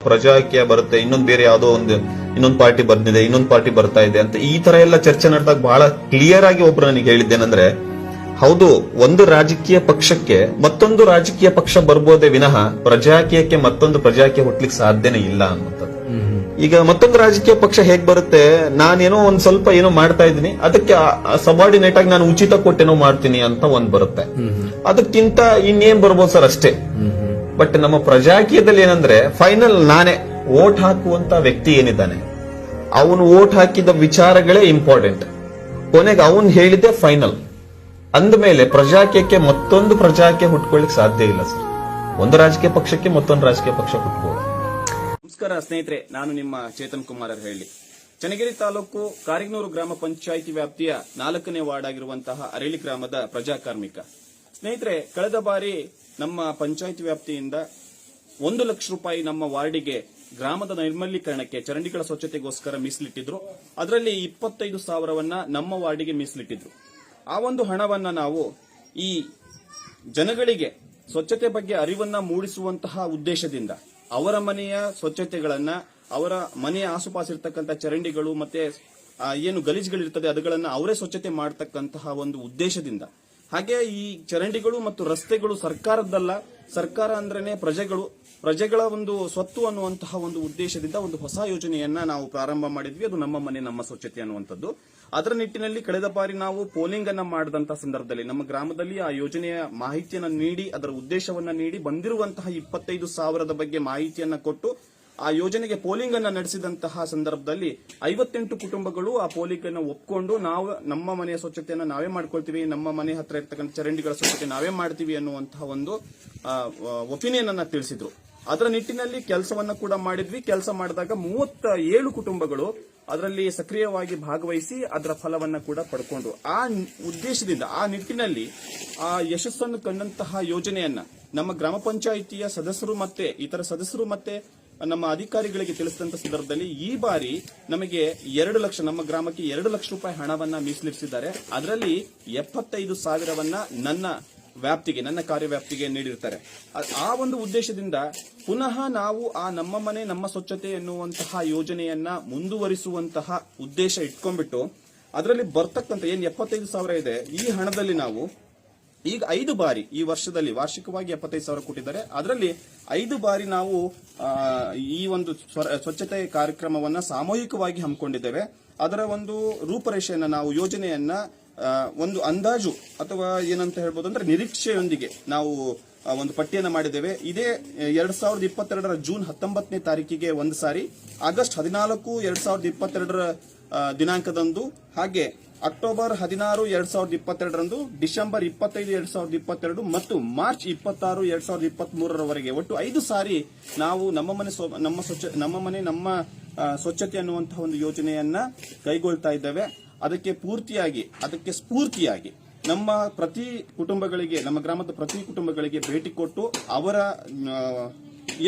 ಪ್ರಜಾಕೀಯ ಬರುತ್ತೆ, ಇನ್ನೊಂದು ಬೇರೆ ಯಾವುದೋ ಇನ್ನೊಂದು ಪಾರ್ಟಿ ಬಂದಿದೆ, ಇನ್ನೊಂದು ಪಾರ್ಟಿ ಬರ್ತಾ ಇದೆ ಅಂತ ಈ ತರ ಎಲ್ಲ ಚರ್ಚೆ ನಡೆದಾಗ ಬಹಳ ಕ್ಲಿಯರ್ ಆಗಿ ಒಬ್ರು ನನಗೆ ಹೇಳಿದ್ದೇನೆಂದ್ರೆ, ಹೌದು, ಒಂದು ರಾಜಕೀಯ ಪಕ್ಷಕ್ಕೆ ಮತ್ತೊಂದು ರಾಜಕೀಯ ಪಕ್ಷ ಬರ್ಬೋದೇ ವಿನಃ ಪ್ರಜಾಕೀಯಕ್ಕೆ ಮತ್ತೊಂದು ಪ್ರಜಾಕೀಯ ಹುಟ್ಲಿಕ್ಕೆ ಸಾಧ್ಯನೇ ಇಲ್ಲ ಅನ್ನುವಂಥದ್ದು. ಈಗ ಮತ್ತೊಂದು ರಾಜಕೀಯ ಪಕ್ಷ ಹೇಗ್ ಬರುತ್ತೆ, ನಾನೇನೋ ಒಂದ್ ಸ್ವಲ್ಪ ಏನೋ ಮಾಡ್ತಾ ಇದ್ದೀನಿ, ಅದಕ್ಕೆ ಸಬಾರ್ಡಿನೇಟ್ ಆಗಿ ನಾನು ಉಚಿತ ಕೊಟ್ಟೇನೋ ಮಾಡ್ತೀನಿ ಅಂತ ಒಂದ್ ಬರುತ್ತೆ. ಅದಕ್ಕಿಂತ ಇನ್ನೇನ್ ಬರ್ಬೋದು ಸರ್ ಅಷ್ಟೇ. ಬಟ್ ನಮ್ಮ ಪ್ರಜಾಕೀಯದಲ್ಲಿ ಏನಂದ್ರೆ ಫೈನಲ್ ನಾನೇ ವೋಟ್ ಹಾಕುವಂತ ವ್ಯಕ್ತಿ ಏನಿದ್ದಾನೆ, ಅವನು ವೋಟ್ ಹಾಕಿದ ವಿಚಾರಗಳೇ ಇಂಪಾರ್ಟೆಂಟ್. ಕೊನೆಗೆ ಅವನು ಹೇಳಿದ್ದೆ ಫೈನಲ್. ಅಂದಮೇಲೆ ಪ್ರಜಾಕೀಯಕ್ಕೆ ಮತ್ತೊಂದು ಪ್ರಜಾಕೀಯ ಹುಟ್ಕೊಳ್ಳಿಕ್ ಸಾಧ್ಯ ಇಲ್ಲ ಸರ್. ಒಂದು ರಾಜಕೀಯ ಪಕ್ಷಕ್ಕೆ ಮತ್ತೊಂದು ರಾಜಕೀಯ ಪಕ್ಷ ಹುಟ್ಕೋದು. ನಮಸ್ಕಾರ ಸ್ನೇಹಿತರೆ, ನಾನು ನಿಮ್ಮ ಚೇತನ್ ಕುಮಾರ್ ಹೇಳಿ. ಚನ್ನಗಿರಿ ತಾಲೂಕು ಕಾರಿಗ್ನೂರು ಗ್ರಾಮ ಪಂಚಾಯಿತಿ ವ್ಯಾಪ್ತಿಯ 4ನೇ ವಾರ್ಡ್ ಆಗಿರುವಂತಹ ಅರೇಳಿ ಗ್ರಾಮದ ಪ್ರಜಾ ಕಾರ್ಮಿಕ. ಸ್ನೇಹಿತರೆ, ಕಳೆದ ಬಾರಿ ನಮ್ಮ ಪಂಚಾಯಿತಿ ವ್ಯಾಪ್ತಿಯಿಂದ 1 ಲಕ್ಷ ರೂಪಾಯಿ ನಮ್ಮ ವಾರ್ಡಿಗೆ ಗ್ರಾಮದ ನೈರ್ಮಲ್ಯೀಕರಣಕ್ಕೆ ಚರಂಡಿಗಳ ಸ್ವಚ್ಛತೆಗೋಸ್ಕರ ಮೀಸಲಿಟ್ಟಿದ್ರು. ಅದರಲ್ಲಿ 25,000 ನಮ್ಮ ವಾರ್ಡಿಗೆ ಮೀಸಲಿಟ್ಟಿದ್ರು. ಆ ಒಂದು ಹಣವನ್ನ ನಾವು ಈ ಜನಗಳಿಗೆ ಸ್ವಚ್ಛತೆ ಬಗ್ಗೆ ಅರಿವನ್ನ ಮೂಡಿಸುವಂತಹ ಉದ್ದೇಶದಿಂದ ಅವರ ಮನೆಯ ಸ್ವಚ್ಛತೆಗಳನ್ನ, ಅವರ ಮನೆಯ ಆಸುಪಾಸಿರ್ತಕ್ಕಂಥ ಚರಂಡಿಗಳು ಮತ್ತೆ ಏನು ಗಲೀಜುಗಳಿರ್ತದೆ ಅದುಗಳನ್ನ ಅವರೇ ಸ್ವಚ್ಛತೆ ಮಾಡತಕ್ಕಂತಹ ಒಂದು ಉದ್ದೇಶದಿಂದ, ಹಾಗೆ ಈ ಚರಂಡಿಗಳು ಮತ್ತು ರಸ್ತೆಗಳು ಸರ್ಕಾರದ್ದಲ್ಲ, ಸರ್ಕಾರ ಅಂದ್ರೇನೆ ಪ್ರಜೆಗಳ ಒಂದು ಸ್ವತ್ತು ಅನ್ನುವಂತಹ ಒಂದು ಉದ್ದೇಶದಿಂದ ಒಂದು ಹೊಸ ಯೋಜನೆಯನ್ನ ನಾವು ಪ್ರಾರಂಭ ಮಾಡಿದ್ವಿ. ಅದು ನಮ್ಮ ಮನೆ ನಮ್ಮ ಸ್ವಚ್ಛತೆ ಅನ್ನುವಂಥದ್ದು. ಅದರ ನಿಟ್ಟಿನಲ್ಲಿ ಕಳೆದ ಬಾರಿ ನಾವು ಪೋಲಿಂಗ್ ಅನ್ನ ಮಾಡಿದಂತಹ ಸಂದರ್ಭದಲ್ಲಿ ನಮ್ಮ ಗ್ರಾಮದಲ್ಲಿ ಆ ಯೋಜನೆಯ ಮಾಹಿತಿಯನ್ನ ನೀಡಿ, ಅದರ ಉದ್ದೇಶವನ್ನ ನೀಡಿ, ಬಂದಿರುವಂತಹ 25,000 ಬಗ್ಗೆ ಮಾಹಿತಿಯನ್ನ ಕೊಟ್ಟು ಆ ಯೋಜನೆಗೆ ಪೋಲಿಂಗ್ ಅನ್ನ ನಡೆಸಿದಂತಹ ಸಂದರ್ಭದಲ್ಲಿ 58 ಕುಟುಂಬಗಳು ಆ ಪೋಲಿಂಗ್ ಅನ್ನು ಒಪ್ಪಿಕೊಂಡು ನಾವು ನಮ್ಮ ಮನೆಯ ಸ್ವಚ್ಛತೆಯನ್ನು ನಾವೇ ಮಾಡ್ಕೊಳ್ತೀವಿ, ನಮ್ಮ ಮನೆ ಹತ್ರ ಇರ್ತಕ್ಕಂಥ ಚರಂಡಿಗಳ ಸ್ವಚ್ಛತೆ ನಾವೇ ಮಾಡ್ತೀವಿ ಅನ್ನುವಂತಹ ಒಂದು ಒಪಿನಿಯನ್ ಅನ್ನ ತಿಳಿಸಿದ್ರು. ಅದರ ನಿಟ್ಟಿನಲ್ಲಿ ಕೆಲಸವನ್ನ ಕೂಡ ಮಾಡಿದ್ವಿ. ಕೆಲಸ ಮಾಡಿದಾಗ 37 ಕುಟುಂಬಗಳು ಅದರಲ್ಲಿ ಸಕ್ರಿಯವಾಗಿ ಭಾಗವಹಿಸಿ ಅದರ ಫಲವನ್ನ ಕೂಡ ಪಡ್ಕೊಂಡ್ರು. ಆ ಉದ್ದೇಶದಿಂದ, ಆ ನಿಟ್ಟಿನಲ್ಲಿ ಆ ಯಶಸ್ಸನ್ನು ಕಂಡಂತಹ ಯೋಜನೆಯನ್ನ ನಮ್ಮ ಗ್ರಾಮ ಪಂಚಾಯಿತಿಯ ಸದಸ್ಯರು ಮತ್ತೆ ಇತರ ಸದಸ್ಯರು ಮತ್ತೆ ನಮ್ಮ ಅಧಿಕಾರಿಗಳಿಗೆ ತಿಳಿಸಿದಂತ ಸಂದರ್ಭದಲ್ಲಿ ಈ ಬಾರಿ ನಮಗೆ 2 ಲಕ್ಷ, ನಮ್ಮ ಗ್ರಾಮಕ್ಕೆ 2 ಲಕ್ಷ ರೂಪಾಯಿ ಹಣವನ್ನ ಮೀಸಲಿರಿಸಿದ್ದಾರೆ. ಅದರಲ್ಲಿ 75,000 ನನ್ನ ವ್ಯಾಪ್ತಿಗೆ, ನನ್ನ ಕಾರ್ಯವ್ಯಾಪ್ತಿಗೆ ನೀಡಿರ್ತಾರೆ. ಆ ಒಂದು ಉದ್ದೇಶದಿಂದ ಪುನಃ ನಾವು ಆ ನಮ್ಮ ಮನೆ ನಮ್ಮ ಸ್ವಚ್ಛತೆ ಎನ್ನುವಂತಹ ಯೋಜನೆಯನ್ನ ಮುಂದುವರಿಸುವಂತಹ ಉದ್ದೇಶ ಇಟ್ಕೊಂಡ್ಬಿಟ್ಟು ಅದರಲ್ಲಿ ಬರ್ತಕ್ಕಂಥ ಏನ್ 75,000 ಇದೆ, ಈ ಹಣದಲ್ಲಿ ನಾವು ಈಗ 5 ಬಾರಿ ಈ ವರ್ಷದಲ್ಲಿ ವಾರ್ಷಿಕವಾಗಿ 75,000 ಕೊಟ್ಟಿದ್ದಾರೆ. ಅದರಲ್ಲಿ 5 ಬಾರಿ ನಾವು ಈ ಒಂದು ಸ್ವಚ್ಛತೆ ಕಾರ್ಯಕ್ರಮವನ್ನ ಸಾಮೂಹಿಕವಾಗಿ ಹಮ್ಮಿಕೊಂಡಿದ್ದೇವೆ. ಅದರ ಒಂದು ರೂಪರೇಷೆಯನ್ನ, ನಾವು ಯೋಜನೆಯನ್ನ ಒಂದು ಅಂದಾಜು ಅಥವಾ ಏನಂತ ಹೇಳ್ಬೋದು ಅಂದ್ರೆ ನಿರೀಕ್ಷೆಯೊಂದಿಗೆ ನಾವು ಒಂದು ಪಟ್ಟಿಯನ್ನ ಮಾಡಿದ್ದೇವೆ. ಇದೇ 2022 ಜೂನ್ 19ನೇ ತಾರೀಕಿಗೆ ಒಂದು ಸಾರಿ, ಆಗಸ್ಟ್ 14, 2022 ದಿನಾಂಕದಂದು, ಹಾಗೆ ಅಕ್ಟೋಬರ್ 16, 2022 ಡಿಸೆಂಬರ್ 25, 2022 ಮತ್ತು ಮಾರ್ಚ್ 26, 2023 ಒಟ್ಟು 5 ಸಾರಿ ನಾವು ನಮ್ಮ ಮನೆ ನಮ್ಮ ಸ್ವಚ್ಛತೆ ಅನ್ನುವಂತಹ ಒಂದು ಯೋಜನೆಯನ್ನ ಕೈಗೊಳ್ತಾ ಇದ್ದೇವೆ. ಅದಕ್ಕೆ ಸ್ಫೂರ್ತಿಯಾಗಿ ನಮ್ಮ ಪ್ರತಿ ಕುಟುಂಬಗಳಿಗೆ, ನಮ್ಮ ಗ್ರಾಮದ ಪ್ರತಿ ಕುಟುಂಬಗಳಿಗೆ ಭೇಟಿ ಕೊಟ್ಟು ಅವರ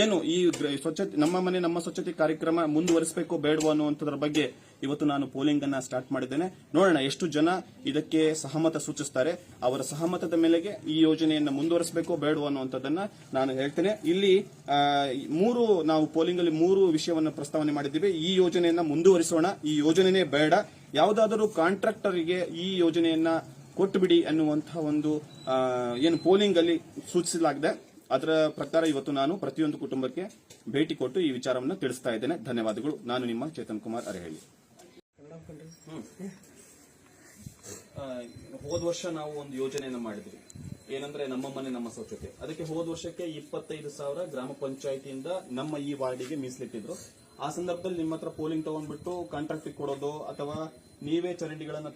ಏನು ಈ ಸ್ವಚ್ಛತೆ, ನಮ್ಮ ಮನೆ ನಮ್ಮ ಸ್ವಚ್ಛತೆ ಕಾರ್ಯಕ್ರಮ ಮುಂದುವರಿಸಬೇಕು ಬೇಡವೋ ಅನ್ನುವಂಥದ್ರ ಬಗ್ಗೆ ಇವತ್ತು ನಾನು ಪೋಲಿಂಗ್ ಅನ್ನ ಸ್ಟಾರ್ಟ್ ಮಾಡಿದ್ದೇನೆ. ನೋಡೋಣ ಎಷ್ಟು ಜನ ಇದಕ್ಕೆ ಸಹಮತ ಸೂಚಿಸ್ತಾರೆ. ಅವರ ಸಹಮತದ ಮೇಲೆಗೆ ಈ ಯೋಜನೆಯನ್ನ ಮುಂದುವರಿಸಬೇಕು ಬೇಡವೋ ಅನ್ನುವಂಥದ್ದನ್ನ ನಾನು ಹೇಳ್ತೇನೆ. ಇಲ್ಲಿ ನಾವು ಪೋಲಿಂಗ್ ಅಲ್ಲಿ 3 ವಿಷಯವನ್ನು ಪ್ರಸ್ತಾವನೆ ಮಾಡಿದ್ದೀವಿ. ಈ ಯೋಜನೆಯನ್ನ ಮುಂದುವರಿಸೋಣ, ಈ ಯೋಜನೆನೇ ಬೇಡ, ಯಾವುದಾದರೂ ಕಾಂಟ್ರಾಕ್ಟರ್ಗೆ ಈ ಯೋಜನೆಯನ್ನ ಕೊಟ್ಟು ಬಿಡಿ ಅನ್ನುವಂತಹ ಒಂದು ಏನು ಪೋಲಿಂಗ್ ಅಲ್ಲಿ ಸೂಚಿಸಲಾಗಿದೆ. ಅದರ ಪ್ರಕಾರ ಇವತ್ತು ನಾನು ಪ್ರತಿಯೊಂದು ಕುಟುಂಬಕ್ಕೆ ಭೇಟಿ ಕೊಟ್ಟು ಈ ವಿಚಾರವನ್ನು ತಿಳಿಸ್ತಾ ಇದ್ದೇನೆ. ಧನ್ಯವಾದಗಳು. ನಾನು ನಿಮ್ಮ ಚೇತನ್ ಕುಮಾರ್ ಅರಹಳ್ಳಿ. ಹೋದ ವರ್ಷ ನಾವು ಒಂದು ಯೋಜನೆಯನ್ನು ಮಾಡಿದ್ವಿ, ಏನಂದ್ರೆ ನಮ್ಮ ಮನೆ ನಮ್ಮ ಸ್ವಚ್ಛತೆ. ಅದಕ್ಕೆ ಹೋದ ವರ್ಷಕ್ಕೆ 25,000 ಗ್ರಾಮ ಪಂಚಾಯಿತಿಯಿಂದ ನಮ್ಮ ಈ ವಾರ್ಡಿಗೆ ಮೀಸಲಿಟ್ಟಿದ್ರು. ಆ ಸಂದರ್ಭದಲ್ಲಿ ನಿಮ್ಮ ಹತ್ರ ಪೋಲಿಂಗ್ ತಗೊಂಡ್ಬಿಟ್ಟು ಕಾಂಟ್ರಾಕ್ಟ್ ಕೊಡೋದು ಅಥವಾ ನೀವೇ ಚರಂಡಿಗಳನ್ನ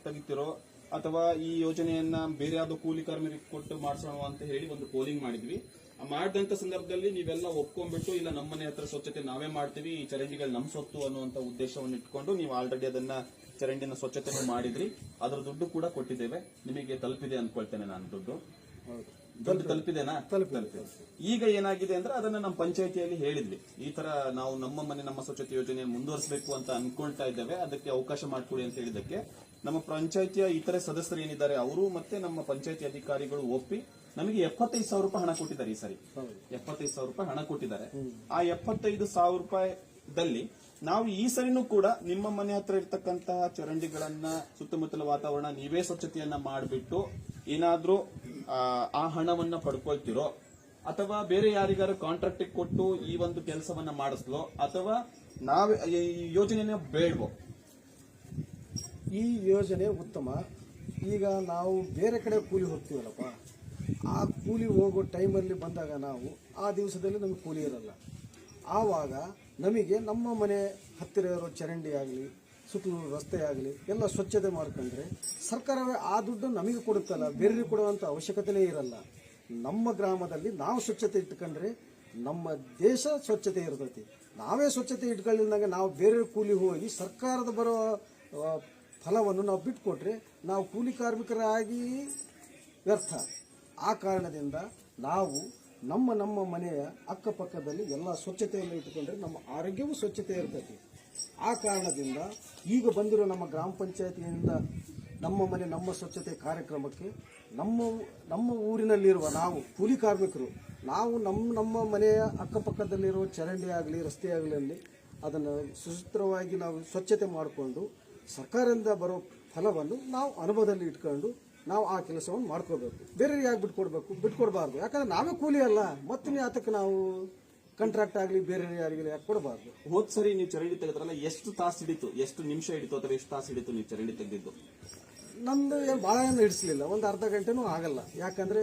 ತೆಗಿತಿರೋ ಅಥವಾ ಈ ಯೋಜನೆಯನ್ನ ಬೇರೆ ಯಾವ್ದೋ ಕೂಲಿ ಕಾರ್ಮಿಕರಿಗೆ ಕೊಟ್ಟು ಮಾಡಿಸೋಣ ಅಂತ ಹೇಳಿ ಒಂದು ಪೋಲಿಂಗ್ ಮಾಡಿದ್ವಿ. ಮಾಡಿದಂತ ಸಂದರ್ಭದಲ್ಲಿ ನೀವೆಲ್ಲ ಒಪ್ಕೊಂಡ್ಬಿಟ್ಟು ಇಲ್ಲ ನಮ್ಮ ಮನೆ ಹತ್ರ ಸ್ವಚ್ಛತೆ ನಾವೇ ಮಾಡ್ತೀವಿ, ಈ ಚರಂಡಿಗಳು ನಮ್ ಸ್ವತ್ತು ಅನ್ನುವಂತ ಉದ್ದೇಶವನ್ನು ಇಟ್ಕೊಂಡು ನೀವು ಆಲ್ರೆಡಿ ಅದನ್ನ ಚರಂಡಿನ ಸ್ವಚ್ಛತೆ ಮಾಡಿದ್ರಿ. ಅದರ ದುಡ್ಡು ಕೂಡ ಕೊಟ್ಟಿದ್ದೇವೆ. ನಿಮಗೆ ತಲುಪಿದೆ ಅನ್ಕೊಳ್ತೇನೆ ನಾನು. ದುಡ್ಡು ತಲುಪಿದೆನಾ? ತಲುಪಿದೆ. ಈಗ ಏನಾಗಿದೆ ಅಂದ್ರೆ ಅದನ್ನ ನಮ್ಮ ಪಂಚಾಯಿತಿಯಲ್ಲಿ ಹೇಳಿದ್ವಿ, ಈ ತರ ನಾವು ನಮ್ಮ ಮನೆ ನಮ್ಮ ಸ್ವಚ್ಛತೆ ಯೋಜನೆ ಮುಂದುವರಿಸಬೇಕು ಅಂತ ಅನ್ಕೊಳ್ತಾ ಇದ್ದೇವೆ, ಅದಕ್ಕೆ ಅವಕಾಶ ಮಾಡಿಕೊಡಿ ಅಂತ ಹೇಳಿದಕ್ಕೆ ನಮ್ಮ ಪಂಚಾಯಿತಿಯ ಇತರೆ ಸದಸ್ಯರು ಏನಿದ್ದಾರೆ ಅವರು ಮತ್ತೆ ನಮ್ಮ ಪಂಚಾಯಿತಿ ಅಧಿಕಾರಿಗಳು ಒಪ್ಪಿ ನಮಗೆ 75,000 ರೂಪಾಯಿ ಹಣ ಕೊಟ್ಟಿದ್ದಾರೆ ಈ ಸರಿ. 75,000 ರೂಪಾಯಿ ಹಣ ಕೊಟ್ಟಿದ್ದಾರೆ. ಆ 75,000 ರೂಪಾಯಿದಲ್ಲಿ ನಾವು ಈ ಸರಿನೂ ಕೂಡ ನಿಮ್ಮ ಮನೆ ಹತ್ರ ಇರ್ತಕ್ಕಂತಹ ಚರಂಡಿಗಳನ್ನ, ಸುತ್ತಮುತ್ತಲ ವಾತಾವರಣ ನೀವೇ ಸ್ವಚ್ಛತೆಯನ್ನ ಮಾಡಿಬಿಟ್ಟು ಏನಾದ್ರೂ ಆ ಹಣವನ್ನ ಪಡ್ಕೊಳ್ತಿರೋ ಅಥವಾ ಬೇರೆ ಯಾರಿಗಾರು ಕಾಂಟ್ರಾಕ್ಟ್ ಕೊಟ್ಟು ಈ ಒಂದು ಕೆಲಸವನ್ನ ಮಾಡಿಸ್ಲೋ ಅಥವಾ ನಾವೇ ಈ ಯೋಜನೆನ ಬೇಡವೋ? ಈ ಯೋಜನೆ ಉತ್ತಮ. ಈಗ ನಾವು ಬೇರೆ ಕಡೆ ಕೂಲಿ ಹೋಗ್ತೀವಲ್ಲಪ್ಪ, ಆ ಕೂಲಿ ಹೋಗೋ ಟೈಮಲ್ಲಿ ಬಂದಾಗ ನಾವು ಆ ದಿವಸದಲ್ಲಿ ನಮಗೆ ಕೂಲಿ ಇರಲ್ಲ. ಆವಾಗ ನಮಗೆ ನಮ್ಮ ಮನೆ ಹತ್ತಿರ ಇರೋ ಚರಂಡಿ ಆಗಲಿ, ಸುತ್ತಲೂ ರಸ್ತೆ ಆಗಲಿ ಎಲ್ಲ ಸ್ವಚ್ಛತೆ ಮಾಡ್ಕೊಂಡ್ರೆ ಸರ್ಕಾರವೇ ಆ ದುಡ್ಡು ನಮಗೆ ಕೊಡುತ್ತಲ್ಲ, ಬೇರೆ ಕೊಡುವಂಥ ಅವಶ್ಯಕತೆನೇ ಇರಲ್ಲ. ನಮ್ಮ ಗ್ರಾಮದಲ್ಲಿ ನಾವು ಸ್ವಚ್ಛತೆ ಇಟ್ಕೊಂಡ್ರೆ ನಮ್ಮ ದೇಶ ಸ್ವಚ್ಛತೆ ಇರ್ತೈತಿ. ನಾವೇ ಸ್ವಚ್ಛತೆ ಇಟ್ಕೊಳ್ಳಿದಾಗ ನಾವು ಬೇರೆ ಕೂಲಿ ಹೋಗಿ ಸರ್ಕಾರದ ಬರೋ ಫಲವನ್ನು ನಾವು ಬಿಟ್ಕೊಟ್ರೆ ನಾವು ಕೂಲಿ ಕಾರ್ಮಿಕರಾಗಿ ವ್ಯರ್ಥ. ಆ ಕಾರಣದಿಂದ ನಾವು ನಮ್ಮ ಮನೆಯ ಅಕ್ಕಪಕ್ಕದಲ್ಲಿ ಎಲ್ಲ ಸ್ವಚ್ಛತೆಯನ್ನು ಇಟ್ಟುಕೊಂಡ್ರೆ ನಮ್ಮ ಆರೋಗ್ಯವೂ ಸ್ವಚ್ಛತೆ ಇರ್ತೈತಿ. ಆ ಕಾರಣದಿಂದ ಈಗ ಬಂದಿರೋ ನಮ್ಮ ಗ್ರಾಮ ಪಂಚಾಯತಿಯಿಂದ ನಮ್ಮ ಮನೆ ನಮ್ಮ ಸ್ವಚ್ಛತೆ ಕಾರ್ಯಕ್ರಮಕ್ಕೆ ನಮ್ಮ ಊರಿನಲ್ಲಿರುವ ನಾವು ಕೂಲಿ ಕಾರ್ಮಿಕರು ನಾವು ನಮ್ಮ ಮನೆಯ ಅಕ್ಕಪಕ್ಕದಲ್ಲಿರುವ ಚರಂಡಿ ಆಗಲಿ, ರಸ್ತೆ ಆಗಲಿ ಅದನ್ನು ಸುಸೂತ್ರವಾಗಿ ನಾವು ಸ್ವಚ್ಛತೆ ಮಾಡಿಕೊಂಡು ಸರ್ಕಾರದಿಂದ ಬರೋ ಫಲವನ್ನು ನಾವು ಅನುಭವದಲ್ಲಿ ಇಟ್ಕೊಂಡು ನಾವು ಆ ಕೆಲಸವನ್ನು ಮಾಡ್ಕೋಬೇಕು. ಬೇರೆ ಯಾಕೆ ಬಿಟ್ಕೊಡ್ಬಾರ್ದು. ಯಾಕಂದ್ರೆ ನಾವೇ ಕೂಲಿ ಅಲ್ಲ, ಮತ್ತೆ ಆತಕ್ಕೆ ನಾವು ಕಾಂಟ್ರಾಕ್ಟ್ ಆಗಲಿ ಬೇರೆ ಯಾರಿಗೆ ಯಾಕೆ ಕೊಡಬಾರ್ದು. ಹೋದ್ ಸರಿ ನೀವು ಚರಂಡಿ ತೆಗೆದ್ರಲ್ಲ, ಎಷ್ಟು ತಾಸು ಹಿಡಿತು, ಎಷ್ಟು ನಿಮಿಷ ಹಿಡಿತು ಅಥವಾ ಎಷ್ಟು ತಾಸು ಹಿಡಿತು ನೀವು ಚರಂಡಿ ತೆಗೆದಿದ್ದು? ನಂದು ಭಾಳ ಏನು ಹಿಡಿಸ್ಲಿಲ್ಲ, ಒಂದು ಅರ್ಧ ಗಂಟೆನೂ ಆಗಲ್ಲ. ಯಾಕಂದ್ರೆ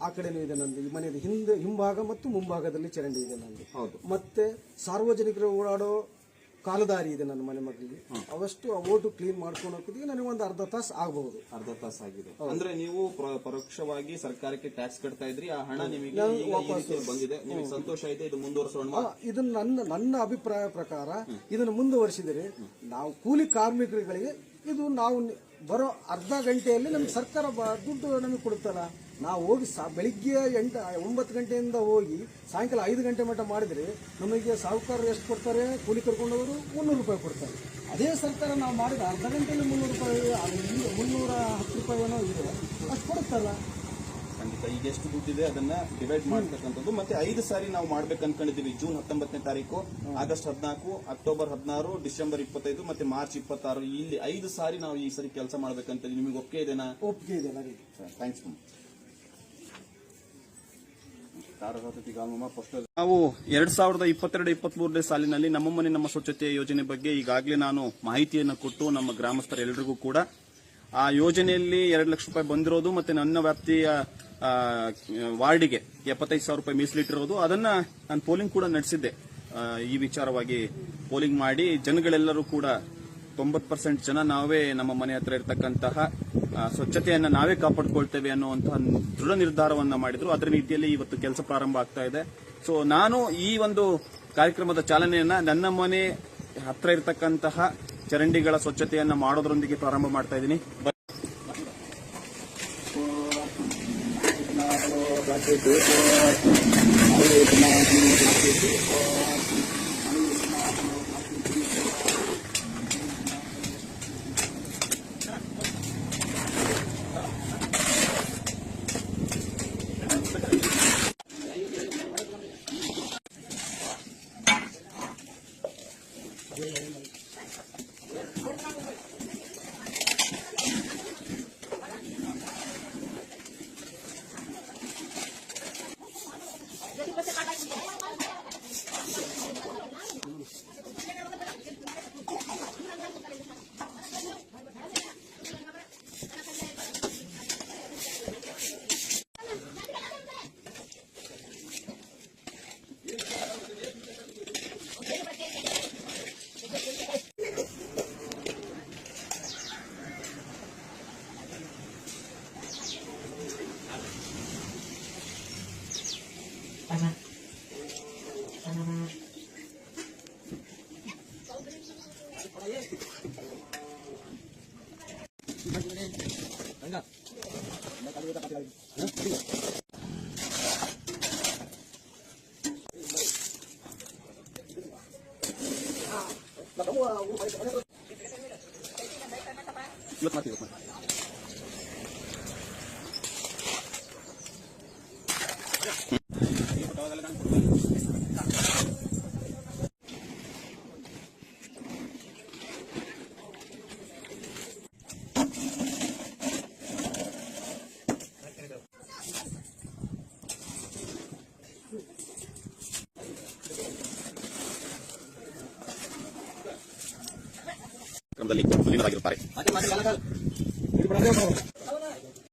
ಆ ಕಡೆನೂ ಇದೆ ನಂದು, ಈ ಮನೆಯದು ಹಿಂಭಾಗ ಮತ್ತು ಮುಂಭಾಗದಲ್ಲಿ ಚರಂಡಿ ಇದೆ ನಂದು. ಮತ್ತೆ ಸಾರ್ವಜನಿಕರು ಓಡಾಡೋ ಕಾಲುದಾರಿ ಇದೆ ನನ್ನ ಮನೆ ಮಕ್ಕಳಿಗೆ. ಅವಷ್ಟು ಓಟು ಕ್ಲೀನ್ ಮಾಡ್ಕೊಂಡು ಹೋಗ್ತಿದ್ದೀವಿ. ನನಗೆ ಒಂದು ಅರ್ಧ ತಾಸು ಆಗಬಹುದು. ಅರ್ಧ ತಾಸು ಆಗಿದೆ ಅಂದ್ರೆ ನೀವು ಪರೋಕ್ಷವಾಗಿ ಸರ್ಕಾರಕ್ಕೆ ಟ್ಯಾಕ್ಸ್ ಕಟ್ತಾ ಇದ್ರಿ. ಆ ಹಣ ನಿಮಗೆ ಬಂದಿದೆ, ನಿಮಗೆ ಸಂತೋಷ ಇದೆ. ಇದು ಮುಂದುವರಿಸೋಣ. ಇದನ್ನ ನನ್ನ ಅಭಿಪ್ರಾಯ ಪ್ರಕಾರ ಇದನ್ನು ಮುಂದುವರಿಸಿದರೆ ನಾವು ಕೂಲಿ ಕಾರ್ಮಿಕರುಗಳಿಗೆ ಇದು ನಾವು ಬರೋ ಅರ್ಧ ಗಂಟೆಯಲ್ಲಿ ನಮ್ಗೆ ಸರ್ಕಾರ ದುಡ್ಡು ನಮಗೆ ಕೊಡುತ್ತಲ್ಲ. ನಾವು ಹೋಗಿ ಬೆಳಿಗ್ಗೆ 9 ಗಂಟೆಯಿಂದ ಹೋಗಿ ಸಾಯಂಕಾಲ 5 ಗಂಟೆ ಮಟ್ಟ ಮಾಡಿದರೆ ನಮಗೆ ಸಾಹುಕಾರರು ಎಷ್ಟು ಕೊಡ್ತಾರೆ, ಕೂಲಿ ಕರ್ಕೊಂಡವರು 300 ರೂಪಾಯಿ ಕೊಡ್ತಾರೆ. ಅದೇ ಸರ್ಕಾರ ನಾವು ಮಾಡಿದ ಅರ್ಧ ಗಂಟೆಯಲ್ಲಿ 300 ರೂಪಾಯಿ, 310 ರೂಪಾಯಿ ಏನೋ ಇದೆ, ಅಷ್ಟು ಕೊಡುತ್ತಲ್ಲ. ಖಂಡಿತ ಈಗ ಎಷ್ಟು ದುಡ್ಡಿದೆ ಅದನ್ನ ಡಿವೈಡ್ ಮಾಡ್ತಕ್ಕಂಥದ್ದು. ಮತ್ತೆ 5 ಸಾರಿ ನಾವು ಮಾಡ್ಬೇಕು ಅನ್ಕೊಂಡಿದ್ದೀವಿ. ಜೂನ್ 19ನೇ ತಾರೀಕು, ಆಗಸ್ಟ್ 14, ಅಕ್ಟೋಬರ್ 16, ಡಿಸೆಂಬರ್ 25 ಮತ್ತೆ ಮಾರ್ಚ್ 26. ಇಲ್ಲಿ 5 ಸಾರಿ ನಾವು ಈ ಸರಿ ಕೆಲಸ ಮಾಡ್ಬೇಕಂತ ನಿಮಗೆ ಒಪ್ಪಿಗೆ ಇದೆನಾ? ಒಪ್ಪಿಗೆ ಇದೆ ನನಗೆ. ಥ್ಯಾಂಕ್ಸ್. ನಾವು 2022-23ನೇ ಸಾಲಿನಲ್ಲಿ ನಮ್ಮ ಮನೆ ನಮ್ಮ ಸ್ವಚ್ಛತೆ ಯೋಜನೆ ಬಗ್ಗೆ ಈಗಾಗಲೇ ನಾನು ಮಾಹಿತಿಯನ್ನು ಕೊಟ್ಟು ನಮ್ಮ ಗ್ರಾಮಸ್ಥರೆಲ್ಲರಿಗೂ ಕೂಡ ಆ ಯೋಜನೆಯಲ್ಲಿ 2 ಲಕ್ಷ ರೂಪಾಯಿ ಬಂದಿರೋದು ಮತ್ತೆ ನನ್ನ ವ್ಯಾಪ್ತಿಯ ವಾರ್ಡಿಗೆ 75,000 ರೂಪಾಯಿ ಮೀಸಲಿಟ್ಟಿರೋದು ಅದನ್ನ ನಾನು ಪೋಲಿಂಗ್ ಕೂಡ ನಡೆಸಿದ್ದೆ. ಈ ವಿಚಾರವಾಗಿ ಪೋಲಿಂಗ್ ಮಾಡಿ ಜನಗಳೆಲ್ಲರೂ ಕೂಡ 90% ಜನ ನಾವೇ ನಮ್ಮ ಮನೆ ಹತ್ರ ಇರತಕ್ಕಂತಹ ಸ್ವಚ್ಛತೆಯನ್ನ ನಾವೇ ಕಾಪಾಡ್ಕೊಳ್ತೇವೆ ಅನ್ನುವಂತಹ ದೃಢ ನಿರ್ಧಾರವನ್ನ ಮಾಡಿದ್ರು. ಅದರ ರೀತಿಯಲ್ಲಿ ಇವತ್ತು ಕೆಲಸ ಪ್ರಾರಂಭ ಆಗ್ತಾ ಇದೆ. ಸೊ ನಾನು ಈ ಒಂದು ಕಾರ್ಯಕ್ರಮದ ಚಾಲನೆಯನ್ನ ನನ್ನ ಮನೆ ಹತ್ರ ಇರತಕ್ಕಂತಹ ಚರಂಡಿಗಳ ಸ್ವಚ್ಛತೆಯನ್ನ ಮಾಡೋದ್ರೊಂದಿಗೆ ಪ್ರಾರಂಭ ಮಾಡ್ತಾ ಇದ್ದೀನಿ. ಕಾರ್ಯಕ್ರಮದಲ್ಲಿ ವಿಲೀನರಾಗಿರುತ್ತಾರೆ.